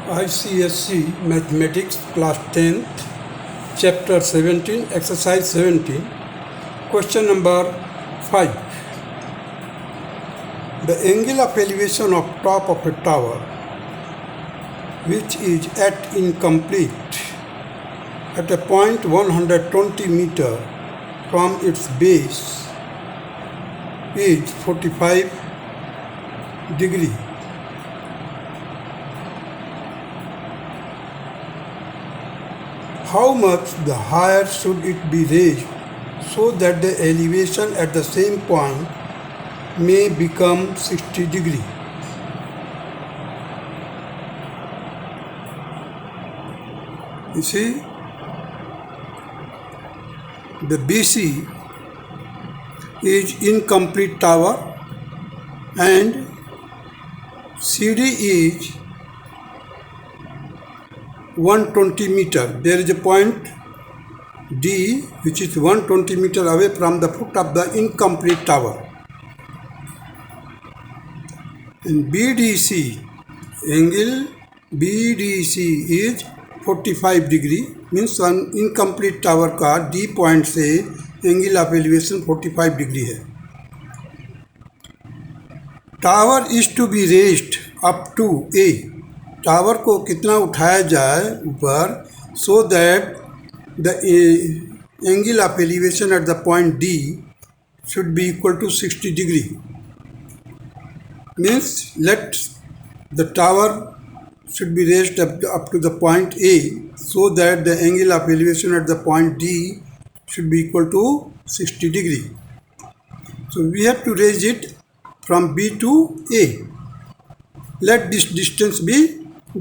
ICSC Mathematics Class 10th, Chapter 17, Exercise 17, Question number 5. The angle of elevation of top of a tower, which is at incomplete at a point 120 meter from its base, is 45 degree. How much the higher should it be raised so that the elevation at the same point may become 60 degree? You see, the BC is incomplete tower and CD is 120 meter. There is a point D which is 120 meter away from the foot of the incomplete tower. And BDC, angle BDC is 45 degree, means an incomplete tower का D point से angle of elevation 45 degree है. Tower is to be raised up to A. Tower को कितना उठाया जाए ऊपर, so that the angle of elevation at the point D should be equal to 60 degree. Means let the tower should be raised up to the point A so that the angle of elevation at the point D should be equal to 60 degree. So we have to raise it from B to A. Let this distance be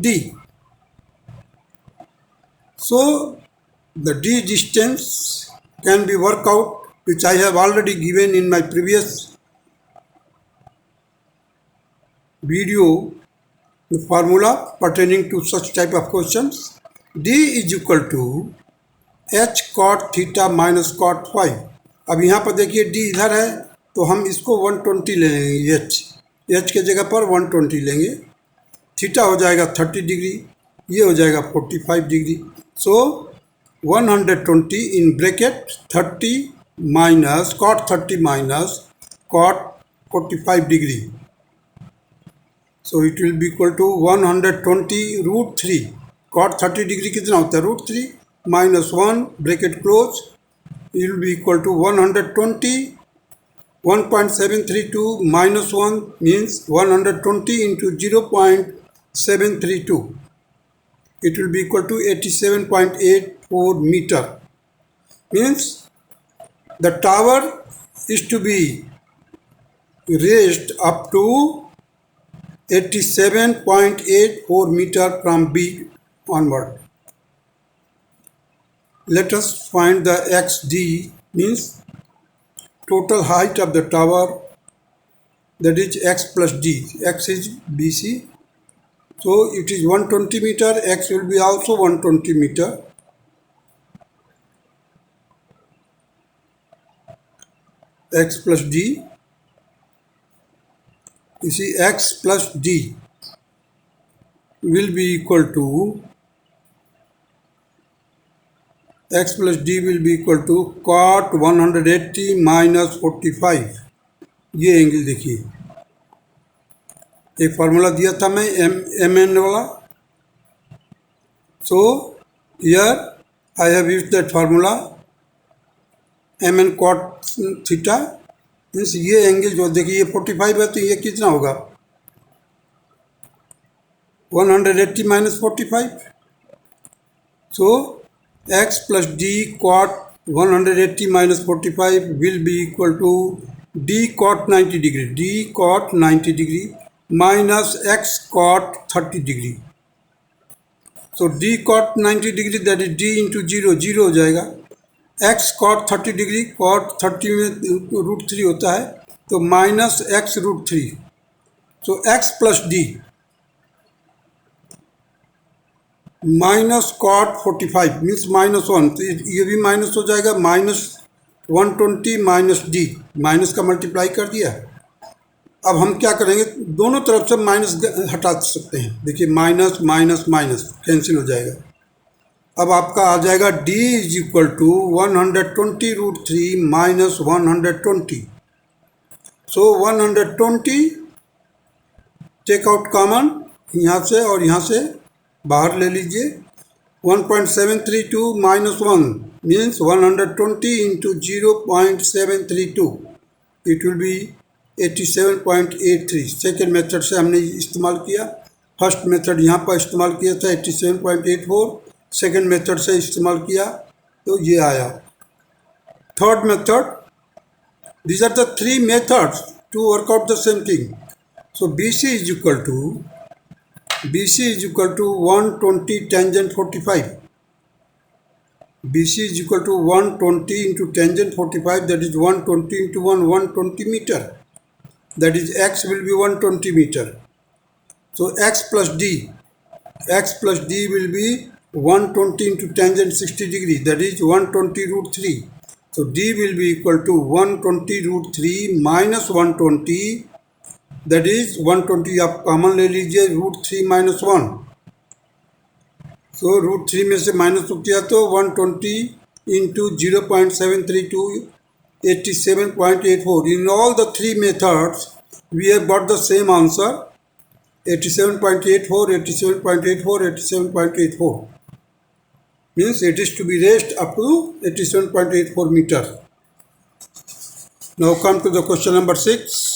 D. So the D distance can be worked out, which I have already given in my previous video, the formula pertaining to such type of questions. D is equal to h cot theta minus cot phi. अब यहाँ पर देखिए D इधर है तो हम इसको 120 ले लेंगे, h के जगह पर 120 लेंगे. थीटा हो जाएगा 30 डिग्री, ये हो जाएगा 45 degree. So 120 in bracket 30 minus cot 30 minus cot 45 degree. So it will be equal to 120 root 3. Cot 30 degree कितना होता है, root 3 minus 1 bracket close. It will be equal to 120 1.732 minus 1 means 120 into 0.732. It will be equal to 87.84 meter. Means the tower is to be raised up to 87.84 meter from B onward. Let us find the XD, means total height of the tower, that is x plus d. X is BC, so it is 120 meter. X will be also 120 meter. X plus d, you see, x plus d will be equal to x plus d will be equal to cot 180 minus 45. ये angle देखिए, एक formula दिया था मैं M N वाला. So here I have used that formula M N cot theta. Means ये angle जो देखिए ये 45 है तो ये कितना होगा, 180 minus 45. So x plus d cot 180 minus 45 will be equal to d cot 90 degree. D cot 90 degree minus x cot 30 degree. So d cot 90 degree, that is d into 0, 0 हो जाएगा. x cot 30 degree, cot 30 में root 3 होता है तो minus x root 3. So x plus d minus cot 45 means minus 1, तो ये भी minus हो जाएगा. माइनस 120 माइनस डी, माइनस का मल्टीप्लाई कर दिया. अब हम क्या करेंगे, दोनों तरफ से माइनस हटा सकते हैं। देखिए माइनस माइनस माइनस कैंसिल हो जाएगा। अब आपका आ जाएगा d is equal to 120√3 minus 120। So 120 take out common यहाँ से और यहाँ से बाहर ले लीजिए। 1.732 minus 1 means 120 into 0.732, it will be 87.83। Second method से हमने इस्तेमाल किया। फर्स्ट मेथड यहाँ पर इस्तेमाल किया था 87.84, सेकेंड मेथड से इस्तेमाल किया तो ये आया। Third method, these are the three methods to work out the same thing. So BC is equal to 120 tangent 45. BC is equal to 120 into tangent 45, that is 120 into 120 meter. That is x will be 120 meter. So x plus d will be 120 into tangent 60 degree, that is 120√3. So d will be equal to 120√3 minus 120, that is 120 आप common ले लीजिए, √3 minus 1। सो √3 में से minus किया तो 120 into 0.732, 87.84. In all the three methods we have got the same answer, 87.84, 87.84, 87.84. Means it is to be raised up to 87.84 meter. Now come to the question number 6.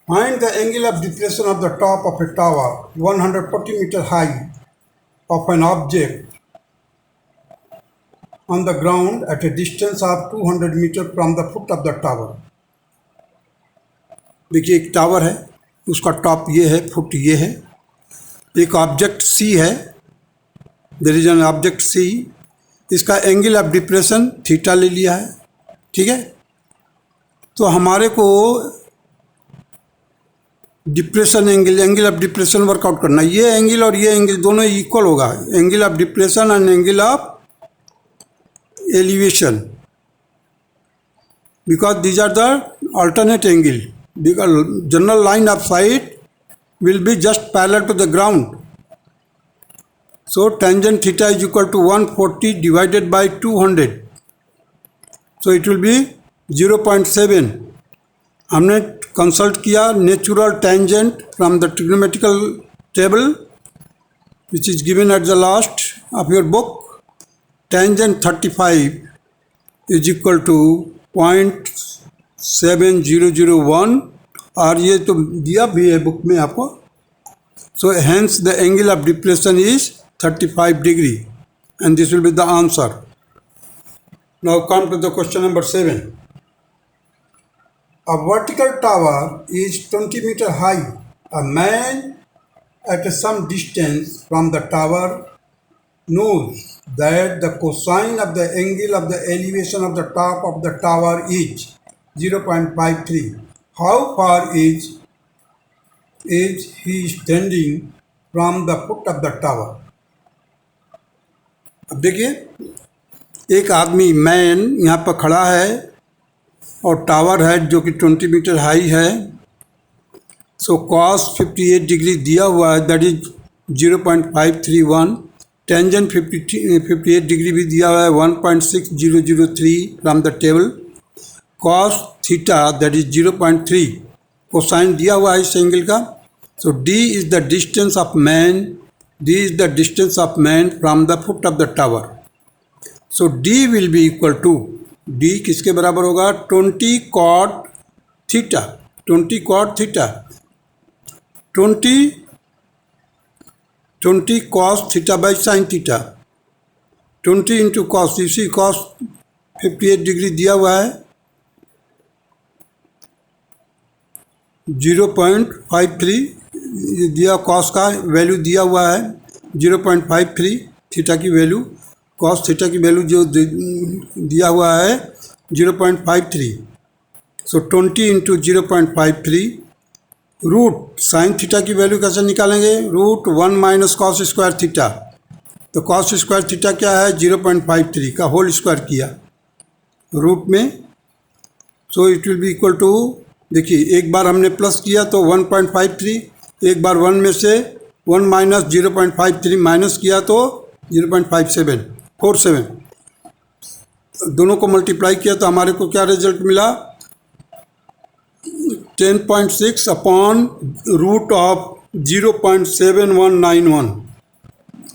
Find the angle of depression of the top of a tower 140 meter high of an object on the ground at a distance of 200 meter from the foot of the tower. देखिए एक tower है, उसका top ये है, foot ये है। एक object C है, there is an object C, इसका एंगल ऑफ डिप्रेशन थीटा ले लिया है, ठीक है। तो हमारे को depression angle of depression work out करना है। ये एंगल और ये एंगल दोनों इक्वल होगा, angle of depression and angle of elevation, because these are the alternate angle, because general line of sight will be just parallel to the ground. So tangent theta is equal to 140 divided by 200, so it will be 0.7. हमने consult किया natural tangent from the trigonometrical table which is given at the last of your book. Tangent 35 is equal to 0.7001, और ये तो दिया भी है book में आपको। So hence the angle of depression is 35 degree and this will be the answer. Now come to the question number 7. A vertical tower is 20 meter high. A man at some distance from the tower knows that the cosine of the angle of the elevation of the top of the tower is 0.53. How far is he standing from the foot of the tower? अब देखिए एक आदमी man यहाँ पर खड़ा है और tower है जो कि 20 मीटर हाई है। सो कॉस 58 डिग्री दिया हुआ है, दैट इज 0.531। टेंजेंट 58 डिग्री भी दिया हुआ है, 1.6003 from the table. Cos theta that is 0.3, cosine दिया हुआ है इस एंगल का। So D is the distance of man, D is the distance of man from the foot of the tower. So D will be equal to, D किसके बराबर होगा, 20 cot theta, 20 cot theta, 20 cos theta by sine theta, 20 into cos, इसी cos 58 degree दिया हुआ है, 0.53 दिया, cos का value दिया हुआ है 0.53, थीटा की वैल्यू, कॉस थीटा की वैल्यू जो दिया हुआ है 0.53। So 20 into 0.53 root sine theta की वैल्यू कैसे निकालेंगे, root 1 minus cos square theta. तो कॉस स्क्वायर थीटा क्या है, 0.53 का होल स्क्वायर किया रूट में। So it will be equal to, देखिए एक बार हमने प्लस किया तो 1.53, एक बार 1 में से 1 माइनस 0.53 माइनस किया तो 0.47 दोनों को मल्टीप्लाई किया तो हमारे को क्या रिजल्ट मिला, 10.6 अपॉन रूट ऑफ 0.7191।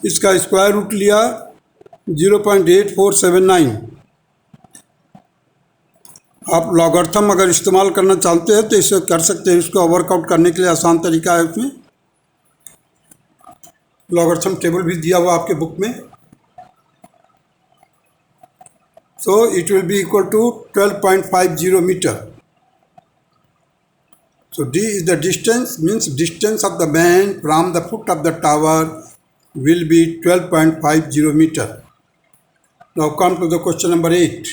इसका स्क्वायर रूट लिया 0.8479। आप लॉगरिथम अगर इस्तेमाल करना चाहते हैं तो इसे कर सकते हैं। इसको वर्कआउट करने के लिए आसान तरीका है, उसमें लॉगरिथम टेबल भी दिया हुआ आपके बुक में। So it will be equal to 12.50 meter. So D is the distance, means distance of the man from the foot of the tower will be 12.50 meter. Now come to the question number 8.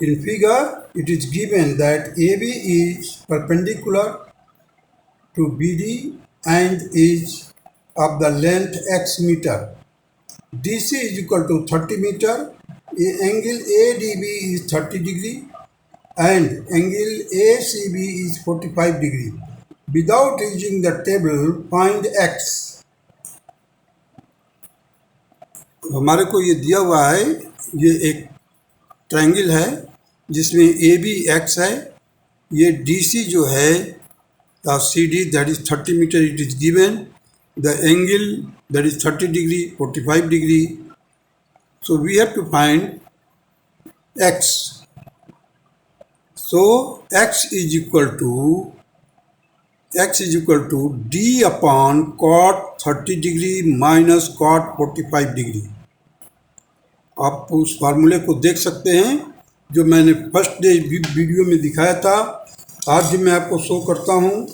In figure, it is given that AB is perpendicular to BD and is of the length x meter. DC is equal to 30 meter. Angle ADB is 30 degree. And angle ACB is 45 degree. Without using the table, find x. हमारे को ये दिया हुआ है, ये एक triangle है जिसमें AB x है, ये DC जो है the CD that is 30 meter it is given, the angle that is 30 degree 45 degree. So we have to find x. So x is equal to d upon cot 30 degree minus cot 45 degree. आप उस फार्मूले को देख सकते हैं जो मैंने first day video में दिखाया था। आज भी मैं आपको शो करता हूँ।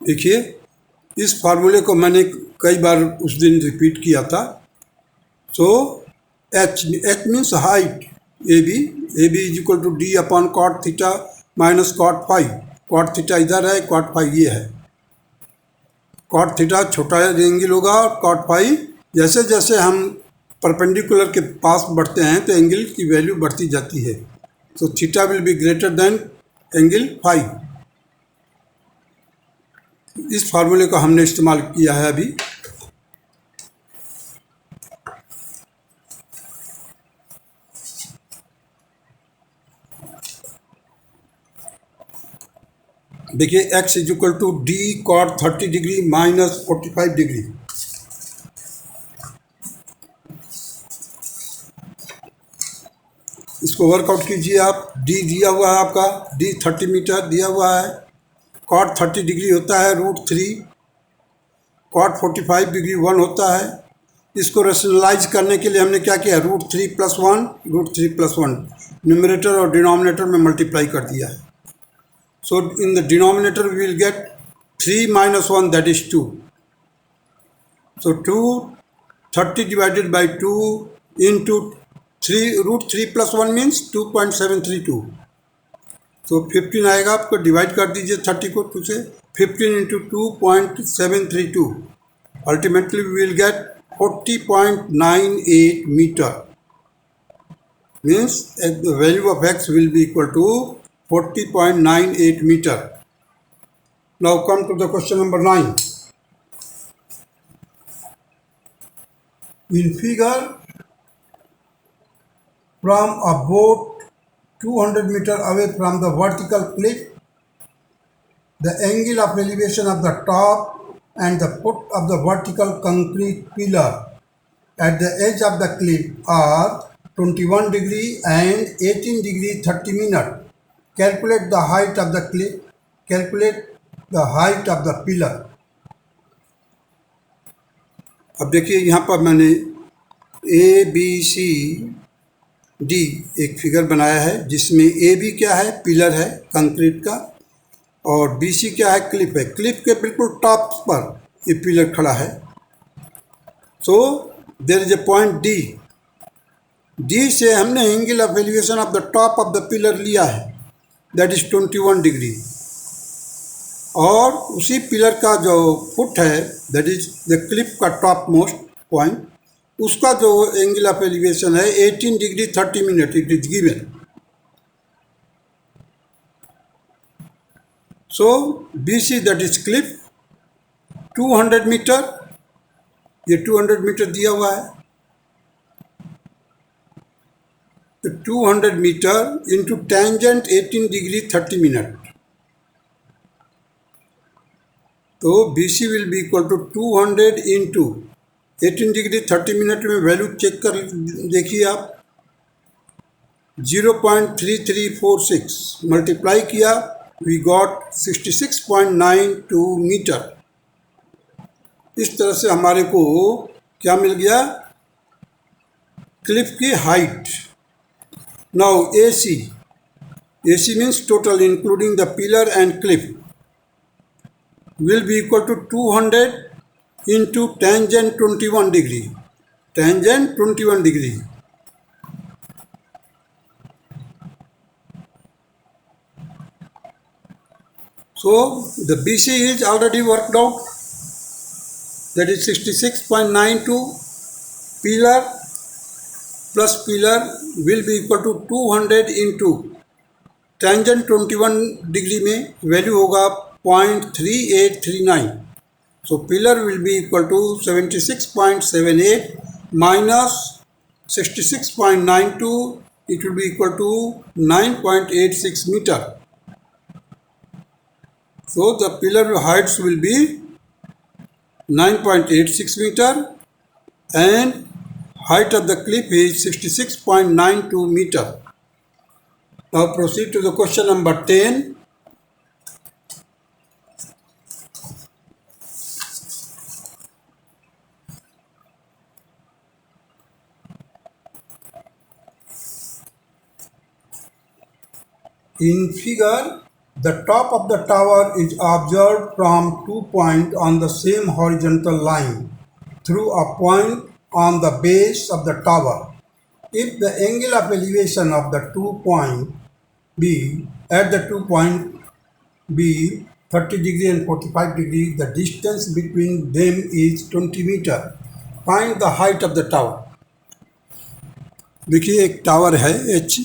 देखिए इस फार्मूले को मैंने कई बार उस दिन रिपीट किया था। So H means height A B is equal to D upon cot theta minus cot five. Cot theta इधर है, कॉट फाइव ये है। कॉट थीटा छोटा एंगल होगा और कॉट फाइव जैसे जैसे हम परपेंडिकुलर के पास बढ़ते हैं तो एंगल की वैल्यू बढ़ती जाती है। So theta will be greater than angle five. इस फार्मूले को हमने इस्तेमाल किया है अभी। देखिए x is equal to D cot 30 degree minus 45 degree. इसको वर्कआउट कीजिए आप। d दिया हुआ है आपका, d 30 मीटर दिया हुआ है। कॉट 30 डिग्री होता है √3, कॉट 45 डिग्री 1 होता है। इसको रेशनलाइज करने के लिए हमने क्या किया, √3 + 1 न्यूमरेटर और डिनोमिनेटर में मल्टीप्लाई कर दिया है। So in the denominator we will get 3 - 1 that is 2। So 30 divided by 2 into 3 + 1 means 2.732। तो 15 आएगा, आपको डिवाइड कर दीजिए 30 को 2 से। 15 into 2.732 ultimately we will get 40.98 meter. Means the value of x will be equal to 40.98 meter. Now come to the question number 9। In figure from a boat 200 meter away from the vertical cliff, the angle of elevation of the top and the foot of the vertical concrete pillar at the edge of the cliff are 21 degree and 18 degree 30 minute. Calculate the height of the cliff. Calculate the height of the pillar. अब देखिए यहाँ पर मैंने ABCD एक figure बनाया है जिसमें AB क्या है, पिलर है कंक्रीट का, और BC क्या है, क्लिप है। क्लिप के बिल्कुल टॉप पर ये पिलर खड़ा है। So there is a point D से हमने angle of elevation of the top of the pillar लिया है, दैट इज 21 डिग्री। और उसी पिलर का जो फुट है, दैट इज द क्लिप का टॉप मोस्ट पॉइंट, उसका जो एंगल ऑफ एलिवेशन है 18 degree 30 minute it is given. So BC that is clip 200 meter, ये 200 मीटर दिया हुआ है। तो 200 meter into tangent 18 degree 30 minute, तो BC will be equal to 200 into 18 degree 30 minute में वैल्यू चेक कर देखिए आप, 0.3346 मल्टीप्लाई किया, वी गॉट 66.92 मीटर। इस तरह से हमारे को क्या मिल गया, क्लिप की height. Now AC means total including the pillar and clip will be equal to 200 into tangent 21 degree. Tangent 21 degree. So the BC is already worked out. That is 66.92. Pillar plus pillar will be equal to 200 into tangent 21 degree में value होगा 0.3839. So pillar will be equal to 76.78 minus 66.92, it will be equal to 9.86 meter. So the pillar heights will be 9.86 meter and height of the clip is 66.92 meter. Now proceed to the question number 10. In figure, the top of the tower is observed from 2 points on the same horizontal line through a point on the base of the tower. If the angle of elevation of the 2 points be at the 2 point be 30 degree and 45 degree, the distance between them is 20 meter. Find the height of the tower. देखिए एक tower है H,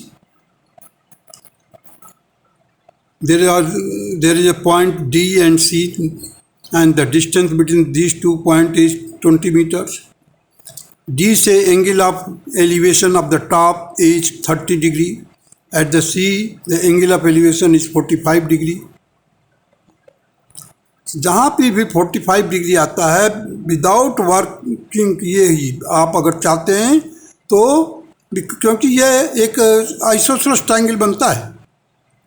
there is a point D and C and the distance between these 2 points is 20 meters. D से angle of elevation of the top is 30 degree. At the C the angle of elevation is 45 degree. जहाँ पे भी 45 degree आता है without working किए ही आप अगर चाहते हैं तो, क्योंकि ये एक आइसोसेलेस ट्रायंगल बनता है,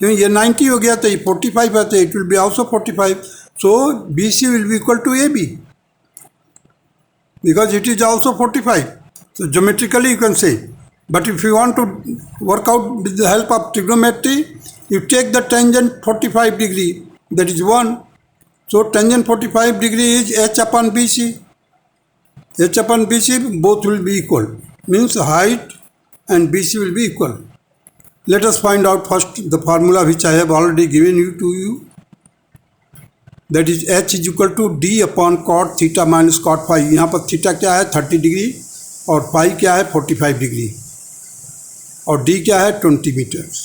क्योंकि ये 90 हो गया तो ये 45 है, तो it will be also 45. So BC will be equal to AB because it is also 45. So geometrically you can say, but if you want to work out with the help of trigonometry, you take the tangent 45 degree, that is 1. So tangent 45 degree is H upon BC. H upon BC both will be equal, means height and BC will be equal. Let us find out first the formula which I have already given to you. That is H is equal to D upon cot theta minus cot phi. यहाँ पर theta क्या है 30 degree और पाई क्या है 45 degree और D क्या है 20 meters.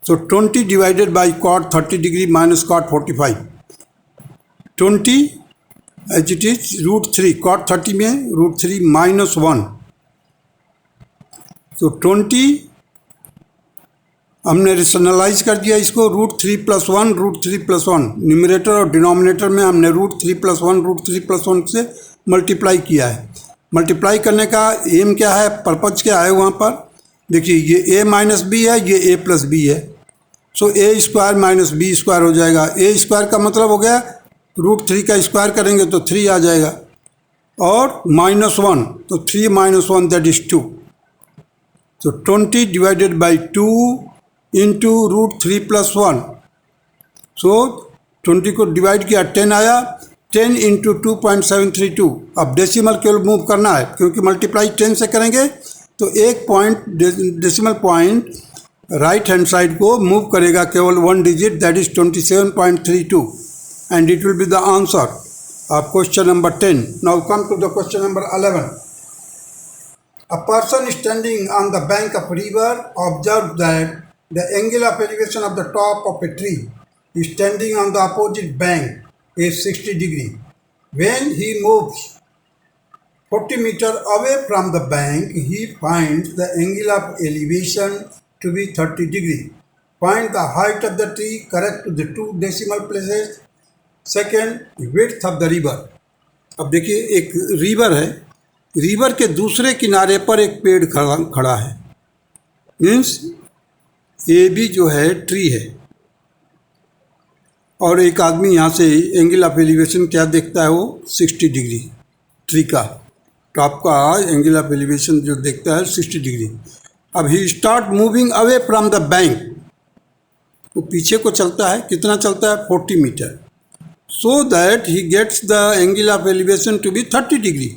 So 20 divided by cot 30 degree minus cot 45. 20 as it is √3, cot 30 में √3 माइनस 1. सो 20 हमने रेशनलाइज कर दिया इसको, √3 + 1 √3 + 1, न्यूमरेटर और डिनोमिनेटर में हमने √3 + 1 √3 + 1 से मल्टीप्लाई किया है. मल्टीप्लाई करने का एम क्या है, पर्पज क्या है वहाँ पर देखिए, ये a माइनस बी है, ये a प्लस बी है. So a square minus B square हो जाएगा. a स्क्वायर का मतलब हो गया √3 का स्क्वायर करेंगे तो 3 आ जाएगा और -1 तो 3 - 1 that is 2. So 20 divided by 2 into √3 + 1. So 20 को डिवाइड किया 10 आया, 10 इंटू 2.732। अब डेसिमल केवल मूव करना है, क्योंकि मल्टीप्लाई 10 से करेंगे तो एक point decimal point right hand side को मूव करेगा केवल 1 digit, that is 27.32 and it will be the answer of question number 10. Now come to the question number 11. A person standing on the bank of a river observed that the angle of elevation of the top of a tree standing on the opposite bank is 60 degree. When he moves 40 meter away from the bank, he finds the angle of elevation to be 30 degree. Find the height of the tree correct to the two decimal places. Second width of the river. अब देखिए एक river है, river के दूसरे किनारे पर एक पेड़ खड़ा है, मीन्स ये भी जो है ट्री है, और एक आदमी यहाँ से एंगल ऑफ एलिवेशन क्या देखता है, वो 60 डिग्री ट्री का टॉप का एंगल ऑफ एलिवेशन जो देखता है 60 डिग्री। अब he start moving away from the bank, वो पीछे को चलता है, कितना चलता है 40 meter, so that he gets the angle of elevation to be 30 degree.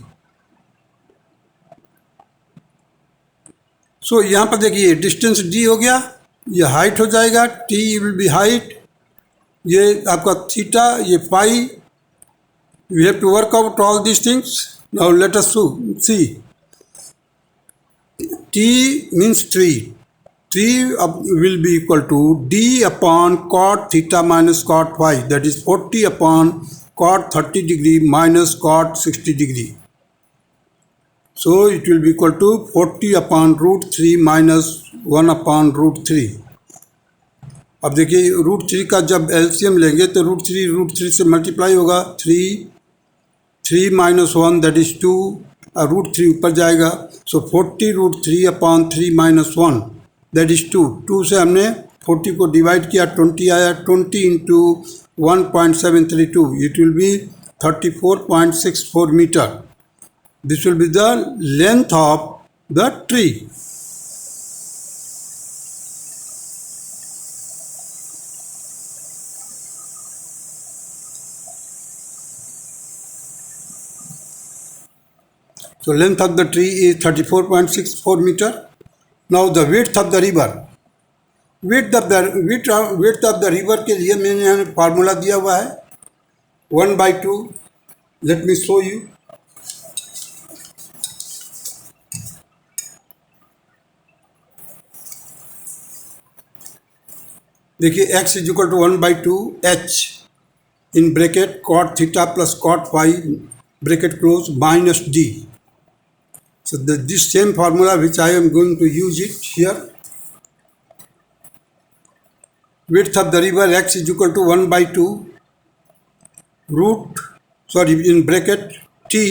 So यहाँ पर देखिए डिस्टेंस d हो गया, ये हाइट हो जाएगा, t will be height, ये आपका थीटा, ये phi. We have to work out all these things. Now let us see. T means tree. Tree will be equal to d upon cot theta minus cot phi, that is 40 upon cot 30 degree minus cot 60 degree. So it will be equal to 40 upon root 3 minus 1 upon root 3. अब देखिए root 3 का जब LCM लेंगे तो root 3 से multiply होगा, 3 minus 1 that is 2, और root 3 ऊपर जाएगा, so 40 root 3 upon 3 minus 1 that is 2। 2 से हमने 40 को डिवाइड किया, 20 आया, 20 into 1.732, it will be 34.64 meter. This will be the length of the tree. So length of the tree is 34.64 meter. Now the width of the river. Width of the river के लिए मैंने यहाँ formula दिया हुआ है 1/2. Let me show you. देखिए x is equal to 1/2 h in bracket cot theta plus cot phi bracket close minus d. So this same formula which I am going to use it here. Width of the river x is equal to 1/2 in bracket t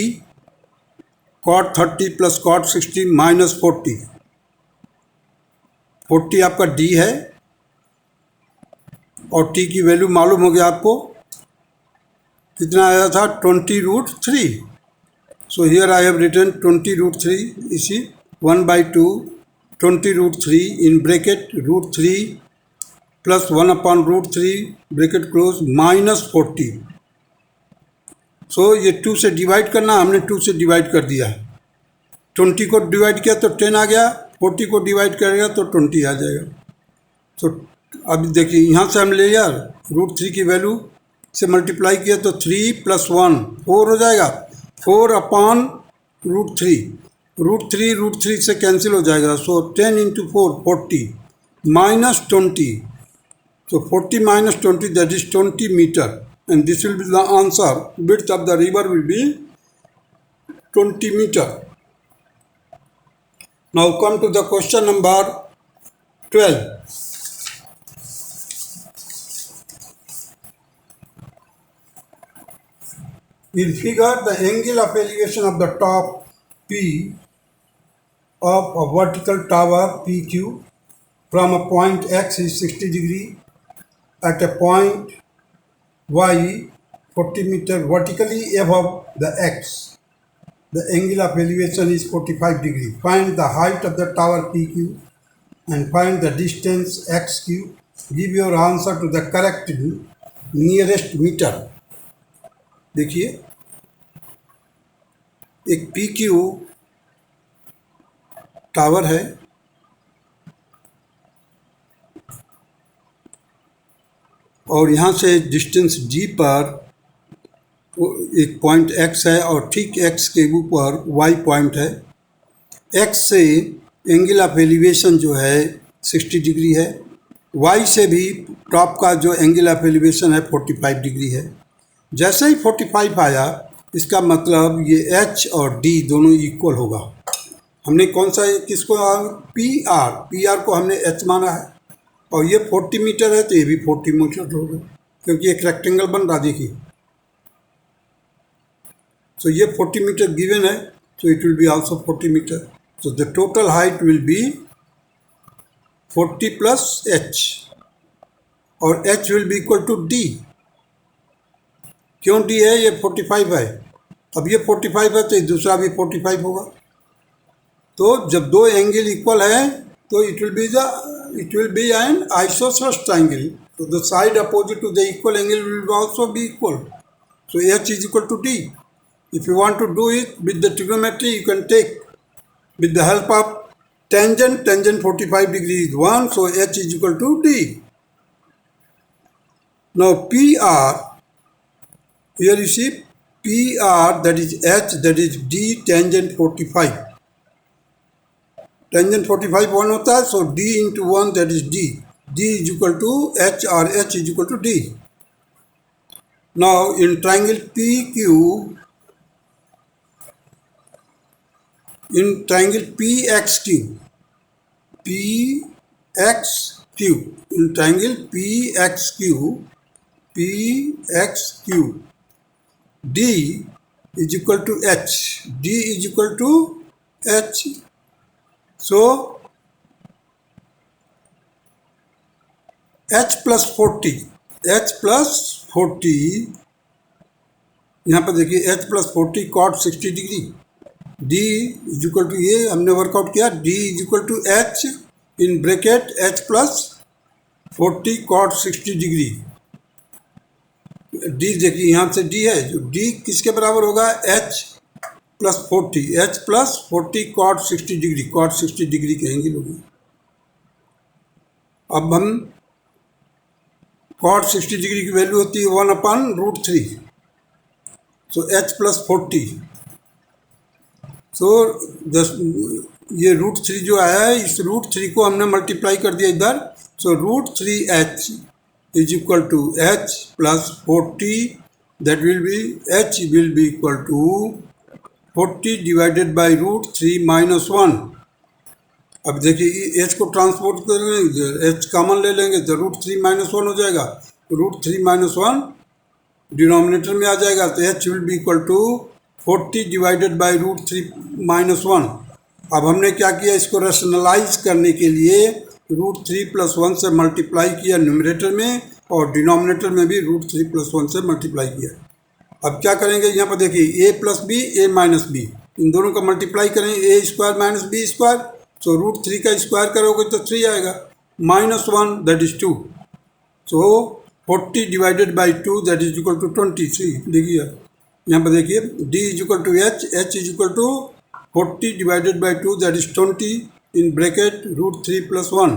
cot 30 plus cot 60 minus 40. 40 आपका d है और t की value मालूम हो गया आपको, कितना आया था 20√3. So here I have written 20√3 is 1/2 20√3 in bracket √3 plus 1 upon √3 bracket close minus 40. So ये 2 से डिवाइड करना, हमने 2 से डिवाइड कर दिया। 20 को डिवाइड किया तो 10 आ गया, 40 को डिवाइड करेगा तो 20 आ जाएगा। तो अब देखिए यहाँ से हम ले लिया √3 की वैल्यू से मल्टीप्लाई किया तो 3 + 1 4 हो जाएगा, 4 upon √3 से कैंसिल हो जाएगा। सो 10 into 4 40 minus 20, so 40 minus 20 that is 20 meter, and this will be the answer. Width of the river will be 20 meter. Now come to the question number 12. In figure, the angle of elevation of the top P of a vertical tower PQ from a point X is 60 degree at a point Y 40 meter vertically above the X. The angle of elevation is 45 degree. Find the height of the tower PQ and find the distance XQ. Give your answer to the correct nearest meter. देखिए एक PQ tower है और यहाँ से distance D पर एक point X है और ठीक X के ऊपर Y पॉइंट है। X से एंगल ऑफ एलिवेशन जो है 60 डिग्री है, Y से भी टॉप का जो एंगल ऑफ एलिवेशन है 45 डिग्री है। जैसे ही 45 आया इसका मतलब ये H और D दोनों इक्वल होगा। हमने कौन सा किसको PR को हमने H माना है और ये 40 मीटर है तो ये भी 40 मीटर होगा क्योंकि एक रेक्टेंगल बन रहा देखिए। So ये 40 मीटर गिवन है, so it will be also 40 meter. So the total height will be 40 plus H और H will be equal to D। क्यों D है? ये 45 है। अब ये 45 है तो दूसरा भी 45 होगा। तो जब दो एंगल इक्वल है तो it will be an isosceles triangle। So the side opposite to the equal angle will also be equal। So H is equal to D। If you want to do it with the trigonometry, you can take with the help of tangent 45 degree is 1, so H is equal to D। Now PR, here you see PR, that is H, that is D tangent 45। Tangent 45 1 होता है, so D into 1 that is D। D is equal to H or H is equal to D। Now in triangle PQ, in triangle PXQ, in triangle PXQ, D is equal to H, D is equal to H, so H plus 40, यहाँ पर देखिए H plus 40 cot 60 degree, D is equal to, ये हमने work out किया, D is equal to H in bracket H plus 40 cot 60 degree. D देखिए यहाँ से D है, जो D किसके बराबर होगा? H plus 40 cot 60 degree, cot 60 degree के एंगल होगी। अब हम cot 60 डिग्री की वैल्यू होती है 1/√3, सो H प्लस 40, तो ये √3 जो आया है, इस √3 को हमने मल्टीप्लाई कर दिया इधर, so √3H is equal to H plus 40, that will be H will be equal to 40 divided by √3 minus 1। अब देखिए H को ट्रांसपोर्ट कर लेंगे, H कॉमन ले लेंगे तो √3 माइनस 1 हो जाएगा, √3 माइनस 1 डिनोमिनेटर में आ जाएगा, तो H will be equal to 40 divided by √3 minus 1। अब हमने क्या किया, इसको रेशनलाइज करने के लिए √3 प्लस 1 से मल्टीप्लाई किया न्यूमरेटर में और डिनोमिनेटर में भी √3 प्लस 1 से मल्टीप्लाई किया। अब क्या करेंगे, यहाँ पर देखिए a plus B, a minus B, इन दोनों का मल्टीप्लाई करेंगे, a square minus B square, so √3 का स्क्वायर करोगे तो 3 आएगा, minus 1 that is 2, so 40 divided by 2 that is equal to 23। देखिए यहाँ पर देखिए D is equal to H is equal to 40 divided by 2 that is 20 in bracket √3 plus 1।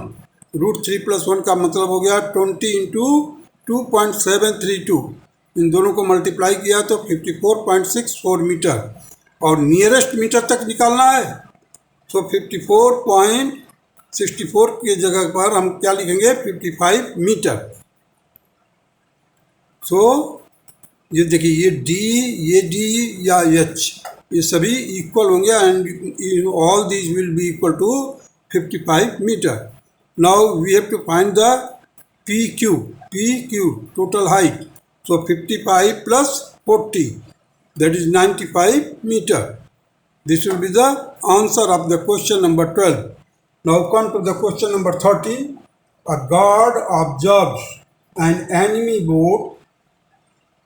√3 plus 1 का मतलब हो गया 20 इंटू 2.732, इन दोनों को मल्टीप्लाई किया तो 54.64 मीटर, और नियरेस्ट मीटर तक निकालना है, तो 54.64 की जगह पर हम क्या लिखेंगे, 55 मीटर। सो ये देखिए ये D या H ये सभी इक्वल होंगे and all these will be equal to 55 metre. Now we have to find the PQ total height, so 55 plus 40 that is 95 metre. This will be the answer of the question number 12। Now come to the question number 13। A guard observes an enemy boat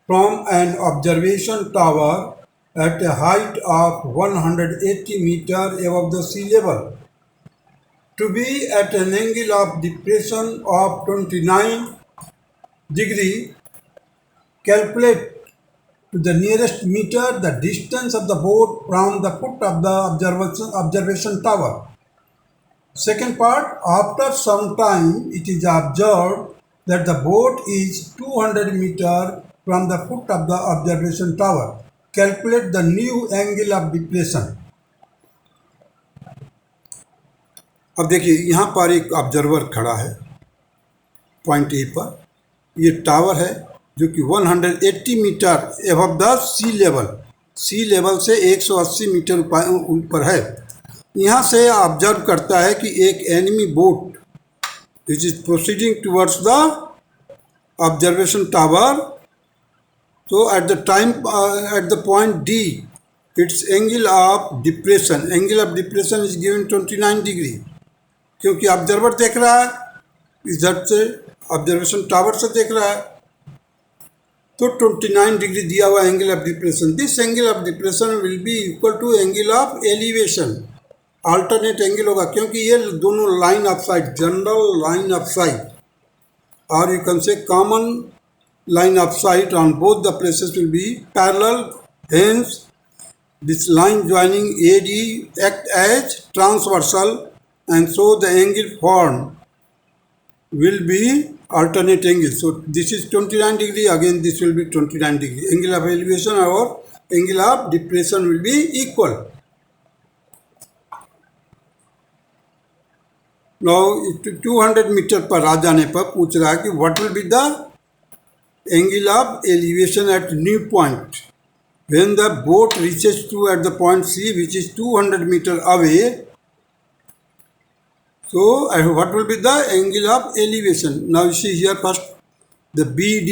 from an observation tower at a height of 180 meters above the sea level to be at an angle of depression of 29 degree Calculate to the nearest meter the distance of the boat from the foot of the observation tower. Second part, after some time it is observed that the boat is 200 meter from the foot of the observation tower. Calculate the new angle of depression. अब देखिए यहाँ पर एक observer खड़ा है point A पर, ये tower है जो कि 180 metre above the sea level से 180 मीटर ऊपर है। यहाँ से ऑब्जर्व करता है कि एक enemy boat which is proceeding towards the observation tower. तो at the point D its angle of depression is given 29 degree, क्योंकि ऑब्जर्वर देख रहा है इधर से, ऑब्जर्वेशन टावर से देख रहा है, तो 29 डिग्री दिया हुआ angle of depression. This angle of depression will be equal to angle of elevation, alternate angle होगा, क्योंकि ये दोनों line of sight, general line of sight और you can say common line of sight on both the places will be parallel. Hence, this line joining AD act as transversal, and so the angle formed will be alternate angle. So this is 29 degree. Again, this will be 29 degree. Angle of elevation or angle of depression will be equal. Now, 200 metre पर आ जाने पर पूछ रहा है कि what will be the angle of elevation at new point when the boat reaches to at the point C, which is 200 meter away. So what will be the angle of elevation? Now you see here first the BD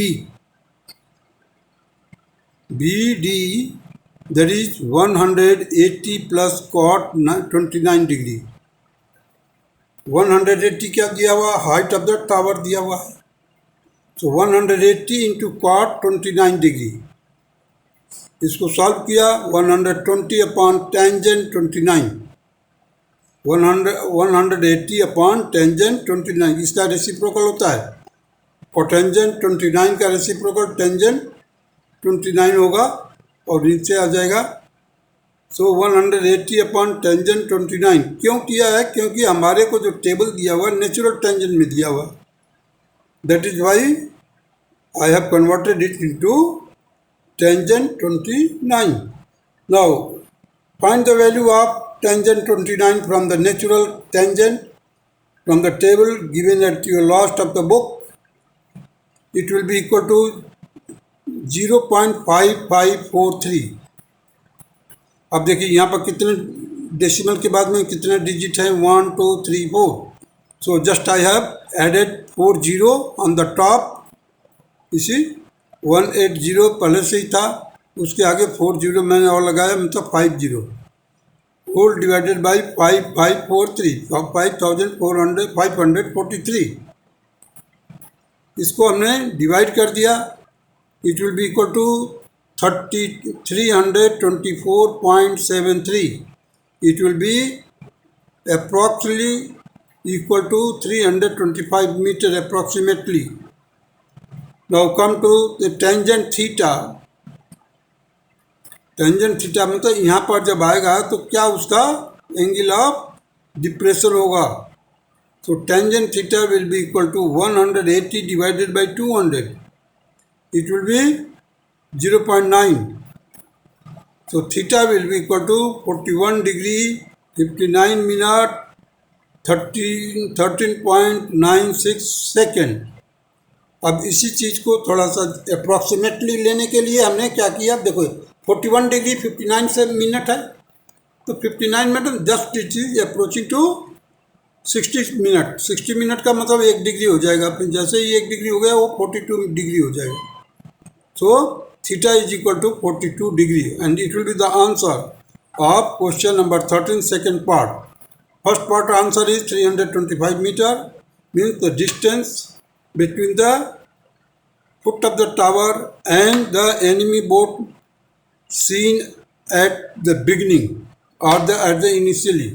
that is 180 plus cot 29 degree. 180 क्या दिया हुआ, height of the tower दिया हुआ है, तो 180 into cot 29 degree. इसको solve किया, 120 upon tangent 29, 180 upon tangent 29, इसका रेसिप्रोकल होता है, कोटेंजेंट 29 का रेसिप्रोकल टेंजेंट 29 होगा और नीचे आ जाएगा। सो 180 अपॉन टेंजेंट 29 क्यों किया है, क्योंकि हमारे को जो टेबल दिया हुआ नेचुरल टेंजेंट में दिया हुआ, that is why I have converted it into tangent 29. Now find the value of tangent 29 from the natural tangent from the table given at your last of the book. It will be equal to 0.5543. अब देखिए यहाँ पर कितने decimal के बाद में कितने digit हैं, 1 2 3 4. So just I have added 40 on the top. इसी 180 पहले से ही था, उसके आगे 40 मैंने और लगाया, मतलब 50 होल डिवाइडेड बाई 5543, 543. इसको हमने डिवाइड कर दिया, it will be equal to 324.73. It will be approximately equal to 325 meter approximately. Now come to the tangent theta. Tangent theta मतलब यहाँ पर जब आएगा तो क्या उसका एंगल ऑफ डिप्रेशन होगा। So tangent theta will be equal to 180 divided by 200. It will be 0.9. So theta will be equal to 41 degree 59 minute 13.96 second. अब इसी चीज़ को थोड़ा सा अप्रॉक्सीमेटली लेने के लिए हमने क्या किया, देखो 41 डिग्री 59 से मिनट है, तो 59 minute just it is approaching to 60 minute. 60 minute का मतलब 1 डिग्री हो जाएगा, फिर जैसे ही 1 डिग्री हो गया वो 42 डिग्री हो जाएगा। So theta is equal to 42 degree and it will be the answer of question number 13 second part. First part answer is 325 meter, means the distance between the foot of the tower and the enemy boat seen at the beginning or at the initially.